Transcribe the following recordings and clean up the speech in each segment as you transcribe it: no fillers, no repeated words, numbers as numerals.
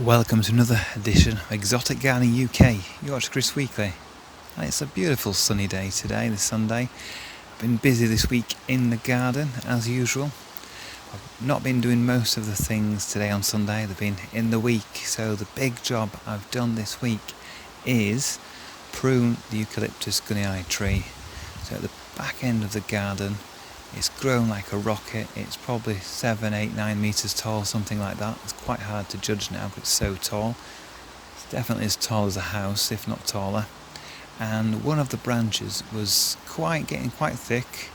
Welcome to another edition of Exotic Gardening UK, Yorkshire Kris Weekly. And it's a beautiful sunny day today, this Sunday. I've been busy this week in the garden as usual. I've not been doing most of the things today on Sunday, they've been in the week. So the big job I've done this week is prune the Eucalyptus gunnii tree. So at the back end of the garden, it's grown like a rocket. It's probably 7, 8, 9 metres tall, something like that. It's quite hard to judge now because it's so tall. It's definitely as tall as a house, if not taller. And one of the branches was getting quite thick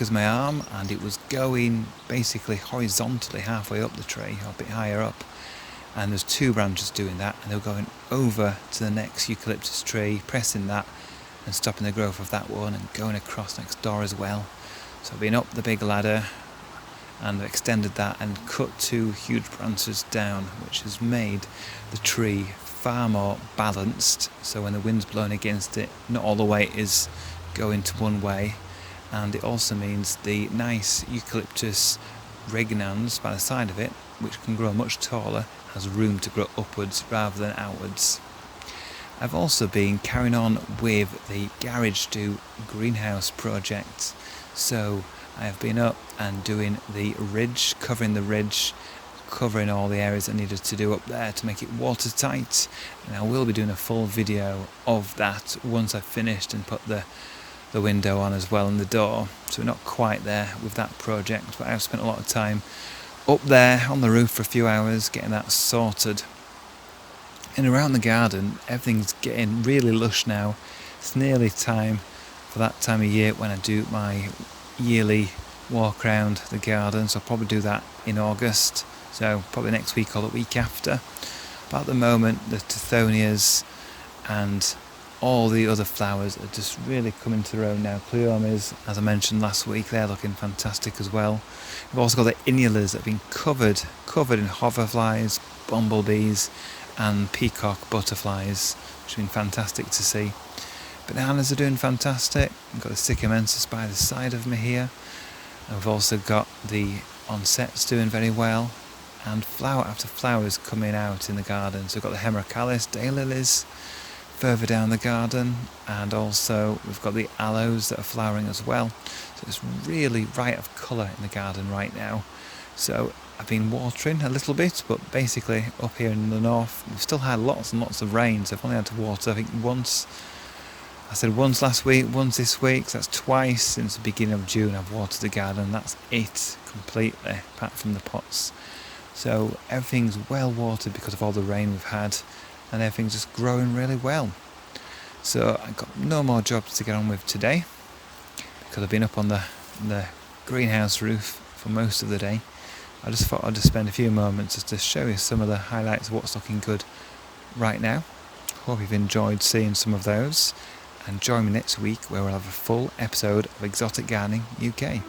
as my arm, and it was going basically horizontally halfway up the tree, or a bit higher up. And there's two branches doing that, and they were going over to the next eucalyptus tree, pressing that and stopping the growth of that one, and going across next door as well. So I've been up the big ladder and extended that and cut two huge branches down, which has made the tree far more balanced. So when the wind's blowing against it, not all the weight is going to one way. And it also means the nice eucalyptus regnans by the side of it, which can grow much taller, has room to grow upwards rather than outwards. I've also been carrying on with the Garage to greenhouse project. So I have been up and doing the ridge, covering all the areas I needed to do up there to make it watertight. And I will be doing a full video of that once I've finished and put the window on as well and the door. So we're not quite there with that project, but I've spent a lot of time up there on the roof for a few hours getting that sorted. And around the garden, everything's getting really lush now. It's nearly time for that time of year when I do my yearly walk around the garden, so I'll probably do that in August, so probably next week or the week after. But at the moment, the Tithonias and all the other flowers are just really coming to their own now. Cleomes, as I mentioned last week, they're looking fantastic as well. We've also got the innulas that have been covered in hoverflies, bumblebees and peacock butterflies, which have been fantastic to see. Bananas are doing fantastic. I've got the sycamensis by the side of me here. I've also got the onsets doing very well, and flower after flower is coming out in the garden. So we've got the hemerocallis daylilies further down the garden, and also we've got the aloes that are flowering as well. So it's really right of colour in the garden right now. So I've been watering a little bit, but basically up here in the north we've still had lots and lots of rain, so I've only had to water I think once last week, once this week, so that's twice since the beginning of June I've watered the garden. That's it completely, apart from the pots. So everything's well watered because of all the rain we've had, and everything's just growing really well. So I've got no more jobs to get on with today because I've been up on the greenhouse roof for most of the day. I just thought I'd just spend a few moments just to show you some of the highlights of what's looking good right now. Hope you've enjoyed seeing some of those. And join me next week where we'll have a full episode of Exotic Gardening UK.